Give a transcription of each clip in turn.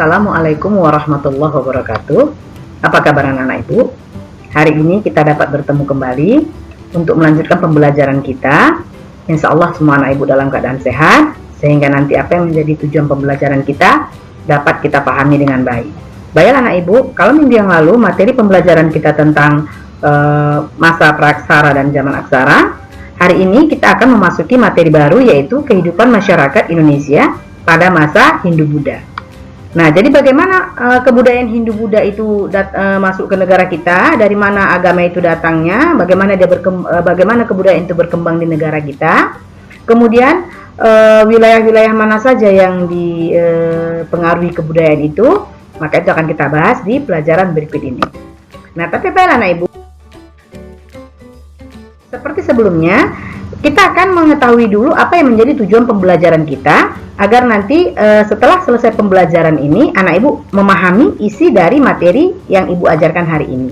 Assalamualaikum warahmatullahi wabarakatuh. Apa kabar anak-anak ibu? Hari ini kita dapat bertemu kembali untuk melanjutkan pembelajaran kita. Insya Allah semua anak ibu dalam keadaan sehat, sehingga nanti apa yang menjadi tujuan pembelajaran kita dapat kita pahami dengan baik. Baik anak ibu, kalau minggu yang lalu materi pembelajaran kita tentang masa praaksara dan zaman aksara, hari ini kita akan memasuki materi baru, yaitu kehidupan masyarakat Indonesia pada masa Hindu-Buddha. Nah, jadi bagaimana kebudayaan Hindu-Buddha itu masuk ke negara kita, dari mana agama itu datangnya, bagaimana kebudayaan itu berkembang di negara kita, kemudian wilayah-wilayah mana saja yang dipengaruhi kebudayaan itu, maka itu akan kita bahas di pelajaran berikut ini. Nah, tapi baiklah anak ibu, seperti sebelumnya, kita akan mengetahui dulu apa yang menjadi tujuan pembelajaran kita, agar nanti setelah selesai pembelajaran ini, anak ibu memahami isi dari materi yang ibu ajarkan hari ini.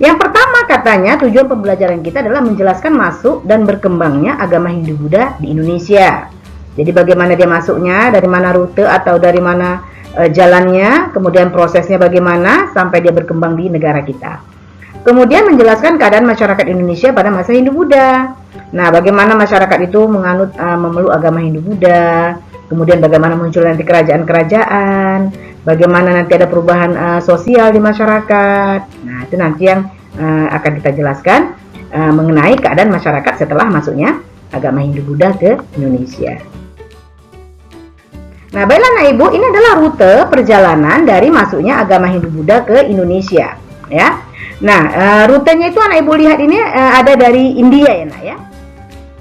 Yang pertama katanya, tujuan pembelajaran kita adalah menjelaskan masuk dan berkembangnya agama Hindu-Buddha di Indonesia. Jadi bagaimana dia masuknya, dari mana rute atau dari mana jalannya, kemudian prosesnya bagaimana sampai dia berkembang di negara kita. Kemudian menjelaskan keadaan masyarakat Indonesia pada masa Hindu-Buddha. Nah, bagaimana masyarakat itu memeluk agama Hindu-Buddha, kemudian bagaimana muncul nanti kerajaan-kerajaan, bagaimana nanti ada perubahan sosial di masyarakat. Nah, itu nanti yang akan kita jelaskan mengenai keadaan masyarakat setelah masuknya agama Hindu-Buddha ke Indonesia. Nah, baiklah anak ibu, ini adalah rute perjalanan dari masuknya agama Hindu-Buddha ke Indonesia, ya. Nah, rutenya itu anak ibu lihat ini ada dari India ya nak ya.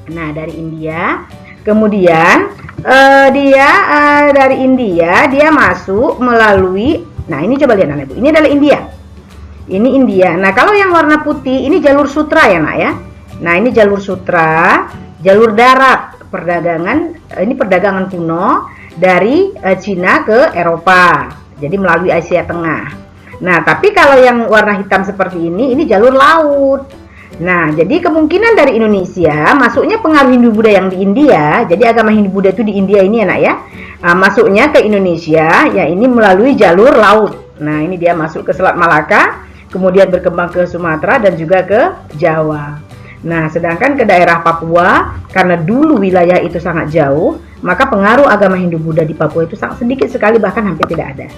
Nah, dari India, kemudian dia dari India dia masuk melalui, nah ini coba lihat anak ibu, ini adalah India. Ini India. Nah, kalau yang warna putih ini jalur sutra ya nak ya. Nah, ini jalur sutra, jalur darat perdagangan, ini perdagangan kuno dari Cina ke Eropa. Jadi melalui Asia Tengah. Nah, tapi kalau yang warna hitam seperti ini jalur laut. Nah, jadi kemungkinan dari Indonesia masuknya pengaruh Hindu-Buddha yang di India. Jadi agama Hindu-Buddha itu di India ini ya nak ya. Masuknya ke Indonesia ya ini melalui jalur laut. Nah, ini dia masuk ke Selat Malaka, kemudian berkembang ke Sumatera dan juga ke Jawa. Nah, sedangkan ke daerah Papua, karena dulu wilayah itu sangat jauh, maka pengaruh agama Hindu-Buddha di Papua itu sangat sedikit sekali, bahkan hampir tidak ada.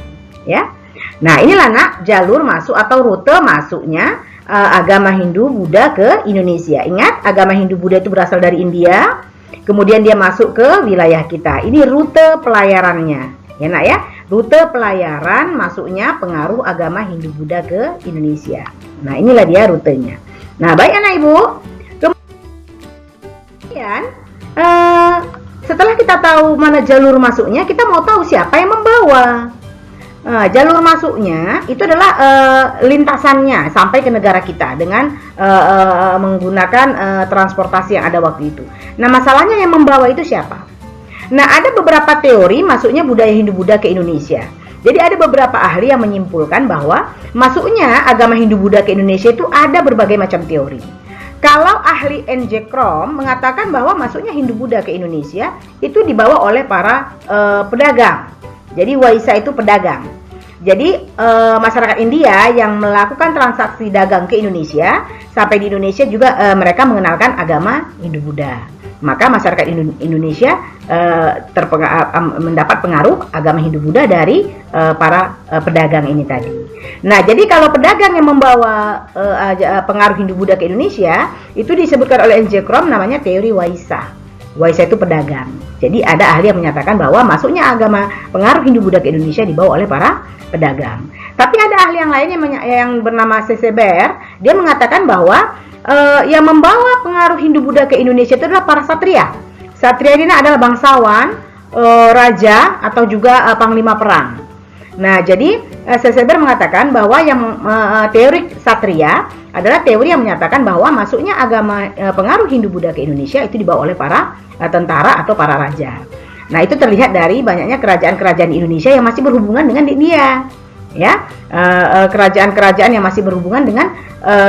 Ya. Nah, inilah nak jalur masuk atau rute masuknya agama Hindu-Buddha ke Indonesia. Ingat, agama Hindu-Buddha itu berasal dari India, kemudian dia masuk ke wilayah kita. Ini rute pelayarannya, ya nak ya. Rute pelayaran masuknya pengaruh agama Hindu-Buddha ke Indonesia. Nah, inilah dia rutenya. Nah, baik anak ibu. Kemudian setelah kita tahu mana jalur masuknya, kita mau tahu siapa yang membawa. Jalur masuknya itu adalah lintasannya sampai ke negara kita dengan menggunakan transportasi yang ada waktu itu. Nah, masalahnya yang membawa itu siapa? Nah, ada beberapa teori masuknya budaya Hindu-Buddha ke Indonesia. Jadi ada beberapa ahli yang menyimpulkan bahwa masuknya agama Hindu-Buddha ke Indonesia itu ada berbagai macam teori. Kalau ahli N.J. Krom mengatakan bahwa masuknya Hindu-Buddha ke Indonesia itu dibawa oleh para pedagang. Jadi Waisa itu pedagang. Jadi masyarakat India yang melakukan transaksi dagang ke Indonesia, sampai di Indonesia juga mereka mengenalkan agama Hindu-Buddha. Maka masyarakat Indonesia mendapat pengaruh agama Hindu-Buddha dari para pedagang ini tadi. Nah, jadi kalau pedagang yang membawa pengaruh Hindu-Buddha ke Indonesia, itu disebutkan oleh N.J. Krom namanya teori Waisa. Waisa itu pedagang. Jadi ada ahli yang menyatakan bahwa masuknya agama pengaruh Hindu-Buddha ke Indonesia dibawa oleh para pedagang. Tapi ada ahli yang lain yang bernama Seseber, dia mengatakan bahwa yang membawa pengaruh Hindu-Buddha ke Indonesia itu adalah para satria. Satria ini adalah bangsawan, raja atau juga panglima perang. Nah, jadi Seseber mengatakan bahwa yang teori satria adalah teori yang menyatakan bahwa masuknya agama pengaruh Hindu-Buddha ke Indonesia itu dibawa oleh para tentara atau para raja. Nah, itu terlihat dari banyaknya kerajaan-kerajaan di Indonesia yang masih berhubungan dengan India. Ya, kerajaan-kerajaan yang masih berhubungan dengan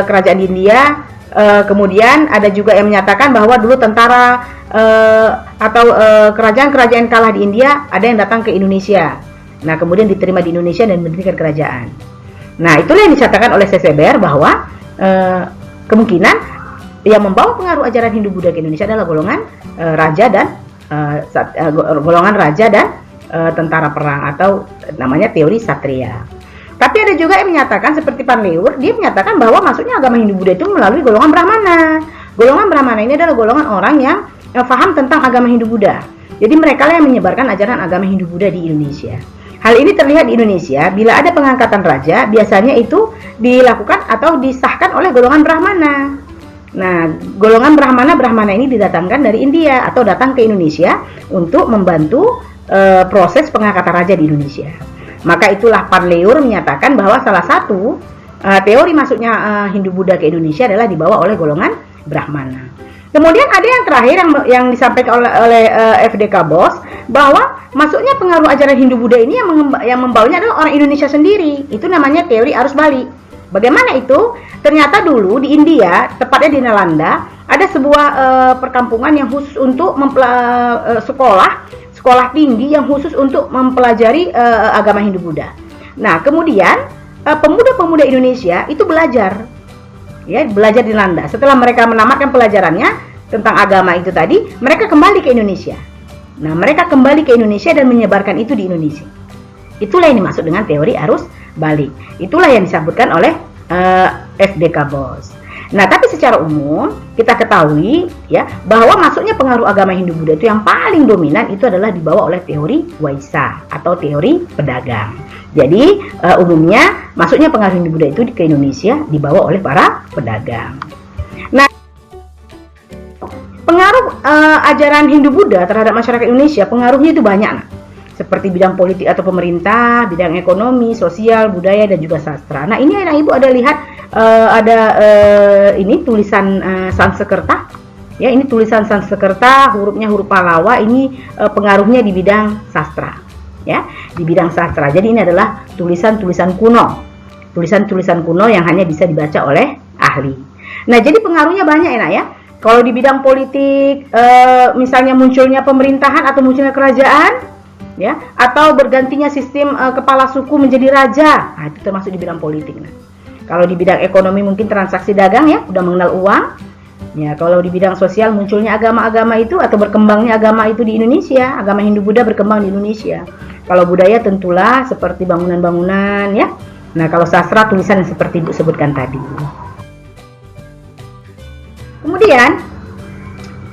kerajaan di India. Kemudian ada juga yang menyatakan bahwa dulu tentara atau kerajaan-kerajaan kalah di India ada yang datang ke Indonesia. Nah, kemudian diterima di Indonesia dan mendirikan kerajaan. Nah, itulah yang dicatatkan oleh Seseber bahwa kemungkinan yang membawa pengaruh ajaran Hindu-Buddha ke Indonesia adalah golongan raja dan tentara perang, atau namanya teori Satria. Tapi ada juga yang menyatakan seperti Panleur, dia menyatakan bahwa maksudnya agama Hindu-Buddha itu melalui golongan Brahmana. Golongan Brahmana ini adalah golongan orang yang paham tentang agama Hindu-Buddha. Jadi mereka yang menyebarkan ajaran agama Hindu-Buddha di Indonesia. Hal ini terlihat di Indonesia bila ada pengangkatan raja, biasanya itu dilakukan atau disahkan oleh golongan Brahmana. Nah, golongan Brahmana ini didatangkan dari India atau datang ke Indonesia untuk membantu proses pengangkatan raja di Indonesia. Maka itulah Panleur menyatakan bahwa salah satu teori masuknya Hindu-Buddha ke Indonesia adalah dibawa oleh golongan Brahmana. Kemudian ada yang terakhir yang disampaikan oleh FDK Bos, bahwa masuknya pengaruh ajaran Hindu-Buddha ini yang membawanya adalah orang Indonesia sendiri. Itu namanya teori arus balik. Bagaimana itu? Ternyata dulu di India, tepatnya di Nalanda, ada sebuah perkampungan yang khusus untuk sekolah tinggi yang khusus untuk mempelajari agama Hindu-Buddha. Nah, kemudian pemuda-pemuda Indonesia itu belajar di Nalanda. Setelah mereka menamatkan pelajarannya tentang agama itu tadi, mereka kembali ke Indonesia. Nah, mereka kembali ke Indonesia dan menyebarkan itu di Indonesia. Itulah yang dimaksud dengan teori arus balik. Itulah yang disebutkan oleh FDK Bos. Nah, tapi secara umum kita ketahui ya bahwa masuknya pengaruh agama Hindu-Buddha itu yang paling dominan itu adalah dibawa oleh teori Waisa atau teori pedagang. Jadi umumnya masuknya pengaruh Hindu-Buddha itu ke Indonesia dibawa oleh para pedagang. Nah, pengaruh ajaran Hindu-Buddha terhadap masyarakat Indonesia, pengaruhnya itu banyak, seperti bidang politik atau pemerintah, bidang ekonomi, sosial, budaya, dan juga sastra. Nah, ini anak ibu ada lihat ini tulisan Sanskerta. Ya, ini tulisan Sanskerta, hurufnya huruf Pallawa. Ini pengaruhnya di bidang sastra. Ya, di bidang sastra. Jadi ini adalah tulisan-tulisan kuno. Tulisan-tulisan kuno yang hanya bisa dibaca oleh ahli. Nah, jadi pengaruhnya banyak enak ya. Kalau di bidang politik, misalnya munculnya pemerintahan atau munculnya kerajaan, ya, atau bergantinya sistem kepala suku menjadi raja, nah, itu termasuk di bidang politik. Nah, kalau di bidang ekonomi mungkin transaksi dagang ya, udah mengenal uang. Ya, kalau di bidang sosial munculnya agama-agama itu atau berkembangnya agama itu di Indonesia, agama Hindu-Buddha berkembang di Indonesia. Kalau budaya tentulah seperti bangunan-bangunan ya. Nah, kalau sastra tulisan yang seperti Ibu sebutkan tadi. Kemudian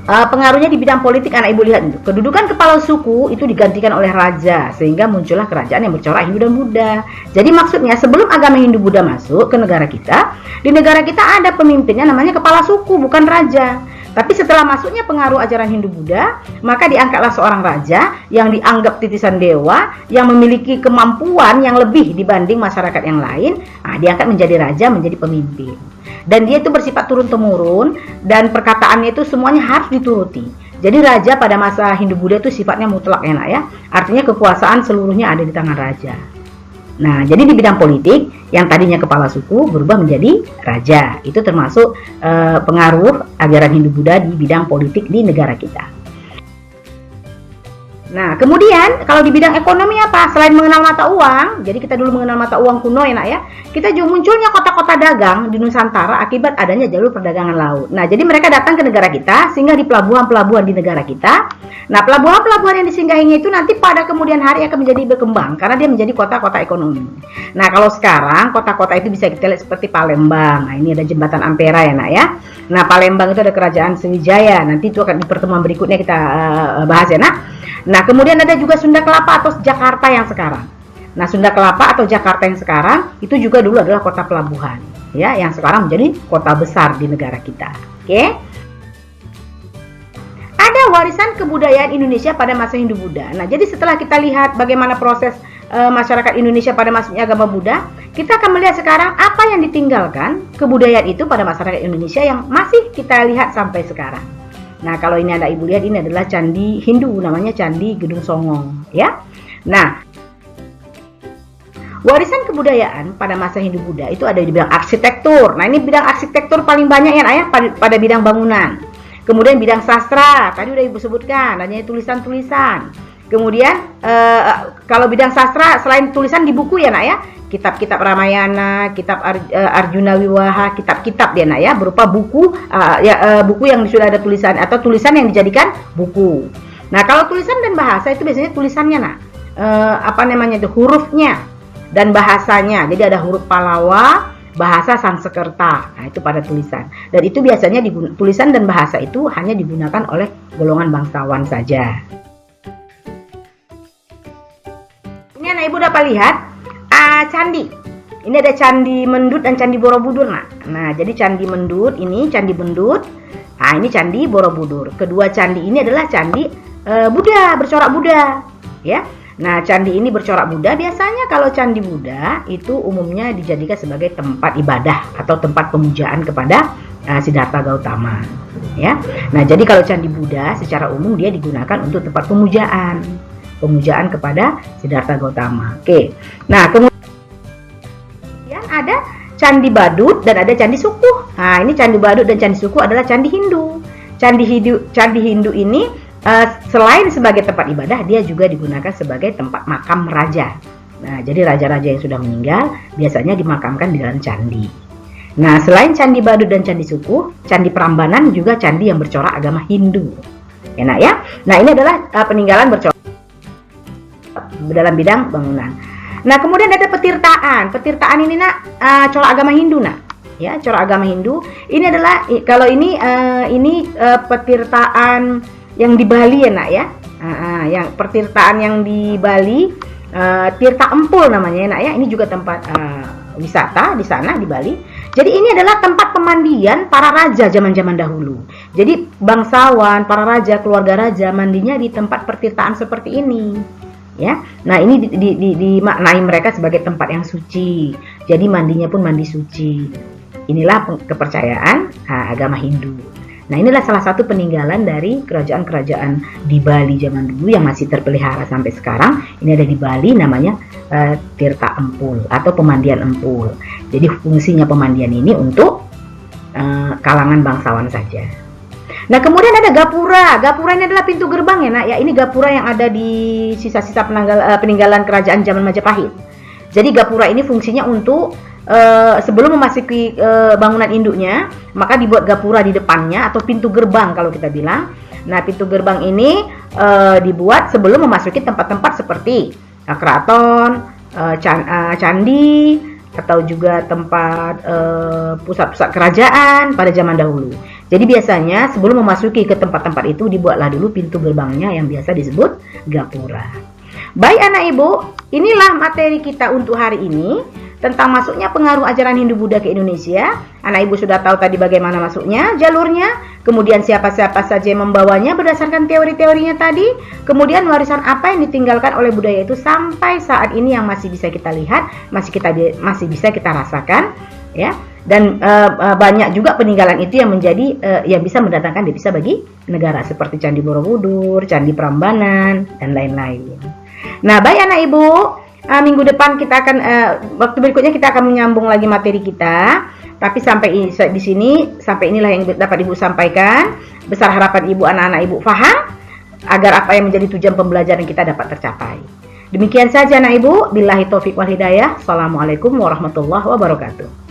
pengaruhnya di bidang politik anak ibu lihat itu. Kedudukan kepala suku itu digantikan oleh raja sehingga muncullah kerajaan yang bercorak Hindu dan Buddha. Jadi maksudnya sebelum agama Hindu Buddha masuk ke negara kita, di negara kita ada pemimpinnya namanya kepala suku, bukan raja. Tapi setelah masuknya pengaruh ajaran Hindu Buddha, maka diangkatlah seorang raja yang dianggap titisan dewa, yang memiliki kemampuan yang lebih dibanding masyarakat yang lain. Nah, diangkat menjadi raja, menjadi pemimpin. Dan dia itu bersifat turun-temurun dan perkataannya itu semuanya harus dituruti. Jadi raja pada masa Hindu-Buddha itu sifatnya mutlak enak ya. Artinya kekuasaan seluruhnya ada di tangan raja. Nah, jadi di bidang politik yang tadinya kepala suku berubah menjadi raja. Itu termasuk pengaruh ajaran Hindu-Buddha di bidang politik di negara kita. Nah, kemudian kalau di bidang ekonomi apa? Selain mengenal mata uang, jadi kita dulu mengenal mata uang kuno enak ya. Kita juga munculnya kota-kota dagang di Nusantara akibat adanya jalur perdagangan laut. Nah, jadi mereka datang ke negara kita, singgah di pelabuhan-pelabuhan di negara kita. Nah, pelabuhan-pelabuhan yang disinggahinya itu nanti pada kemudian hari akan menjadi berkembang karena dia menjadi kota-kota ekonomi. Nah, kalau sekarang kota-kota itu bisa kita lihat seperti Palembang. Nah, ini ada jembatan Ampera ya, nak ya. Nah, Palembang itu ada kerajaan Sriwijaya. Nanti itu akan di pertemuan berikutnya kita bahas ya, nak. Nah, kemudian ada juga Sunda Kelapa atau Jakarta yang sekarang. Nah, Sunda Kelapa atau Jakarta yang sekarang itu juga dulu adalah kota pelabuhan, ya, yang sekarang menjadi kota besar di negara kita. Oke. Ada warisan kebudayaan Indonesia pada masa Hindu-Buddha. Nah, jadi setelah kita lihat bagaimana proses masyarakat Indonesia pada masuknya agama Buddha, kita akan melihat sekarang apa yang ditinggalkan kebudayaan itu pada masyarakat Indonesia yang masih kita lihat sampai sekarang. Nah, kalau ini ada ibu lihat, ini adalah candi Hindu, namanya Candi Gedung Songong, ya. Nah, warisan kebudayaan pada masa Hindu-Buddha itu ada di bidang arsitektur. Nah, ini bidang arsitektur paling banyak ya, pada bidang bangunan. Kemudian bidang sastra, tadi udah ibu sebutkan, adanya tulisan-tulisan. Kemudian kalau bidang sastra selain tulisan di buku ya nak ya, kitab-kitab Ramayana, kitab Arjuna Wiwaha, kitab-kitab dia nak ya, berupa buku buku yang sudah ada tulisan atau tulisan yang dijadikan buku. Nah kalau tulisan dan bahasa itu biasanya tulisannya nak apa namanya itu, hurufnya dan bahasanya. Jadi ada huruf Palawa, bahasa Sanskerta. Nah, itu pada tulisan. Dan itu biasanya tulisan dan bahasa itu hanya digunakan oleh golongan bangsawan saja. Ini anak ibu dapat lihat candi. Ini ada Candi Mendut dan Candi Borobudur. Nah, jadi Candi Mendut ini Candi Mendut. Nah, ini Candi Borobudur. Kedua candi ini adalah candi Buddha, bercorak Buddha, ya. Nah, candi ini bercorak Buddha. Biasanya kalau candi Buddha itu umumnya dijadikan sebagai tempat ibadah atau tempat pemujaan kepada Siddhartha Gautama, ya. Nah, jadi kalau candi Buddha secara umum dia digunakan untuk tempat pemujaan kepada Siddhartha Gautama. Oke. Nah, kemudian ada Candi Badut dan ada Candi Sukuh. Nah, ini Candi Badut dan Candi Sukuh adalah candi Hindu. Candi Hindu ini selain sebagai tempat ibadah, dia juga digunakan sebagai tempat makam raja. Nah, jadi raja-raja yang sudah meninggal biasanya dimakamkan di dalam candi. Nah, selain Candi Badut dan Candi Sukuh, Candi Prambanan juga candi yang bercorak agama Hindu. Enak ya? Nah, ini adalah peninggalan bercorak dalam bidang bangunan. Nah, kemudian ada petirtaan. Petirtaan ini nak corak agama Hindu nak. Ya, corak agama Hindu. Ini adalah kalau ini petirtaan yang di Bali ya nak ya. Yang petirtaan yang di Bali, Tirta Empul namanya ya nak ya. Ini juga tempat wisata di sana di Bali. Jadi ini adalah tempat pemandian para raja zaman-zaman dahulu. Jadi bangsawan, para raja, keluarga raja mandinya di tempat pertirtaan seperti ini. Ya, nah ini dimaknai mereka sebagai tempat yang suci. Jadi mandinya pun mandi suci. Inilah kepercayaan agama Hindu. Nah, inilah salah satu peninggalan dari kerajaan-kerajaan di Bali zaman dulu yang masih terpelihara sampai sekarang. Ini ada di Bali namanya Tirta Empul atau pemandian Empul. Jadi fungsinya pemandian ini untuk kalangan bangsawan saja. Nah, kemudian ada Gapura. Gapura ini adalah pintu gerbang ya nak ya. Ini Gapura yang ada di sisa-sisa peninggalan kerajaan zaman Majapahit. Jadi Gapura ini fungsinya untuk sebelum memasuki bangunan induknya, maka dibuat Gapura di depannya atau pintu gerbang kalau kita bilang. Nah, pintu gerbang ini dibuat sebelum memasuki tempat-tempat seperti keraton, candi, atau juga tempat pusat-pusat kerajaan pada zaman dahulu. Jadi biasanya sebelum memasuki ke tempat-tempat itu dibuatlah dulu pintu gerbangnya yang biasa disebut Gapura. Baik anak ibu, inilah materi kita untuk hari ini tentang masuknya pengaruh ajaran Hindu Buddha ke Indonesia. Anak ibu sudah tahu tadi bagaimana masuknya, jalurnya, kemudian siapa-siapa saja yang membawanya berdasarkan teori-teorinya tadi, kemudian warisan apa yang ditinggalkan oleh budaya itu sampai saat ini yang masih bisa kita lihat, masih bisa kita rasakan, ya. Dan banyak juga peninggalan itu yang menjadi yang bisa mendatangkan devisa bagi negara seperti Candi Borobudur, Candi Prambanan dan lain-lain. Nah, baik anak ibu, minggu depan kita akan waktu berikutnya kita akan menyambung lagi materi kita. Tapi sampai di sini, sampai inilah yang dapat ibu sampaikan. Besar harapan ibu, anak-anak ibu paham agar apa yang menjadi tujuan pembelajaran kita dapat tercapai. Demikian saja anak ibu, billahi taufik wal hidayah. Assalamualaikum warahmatullahi wabarakatuh.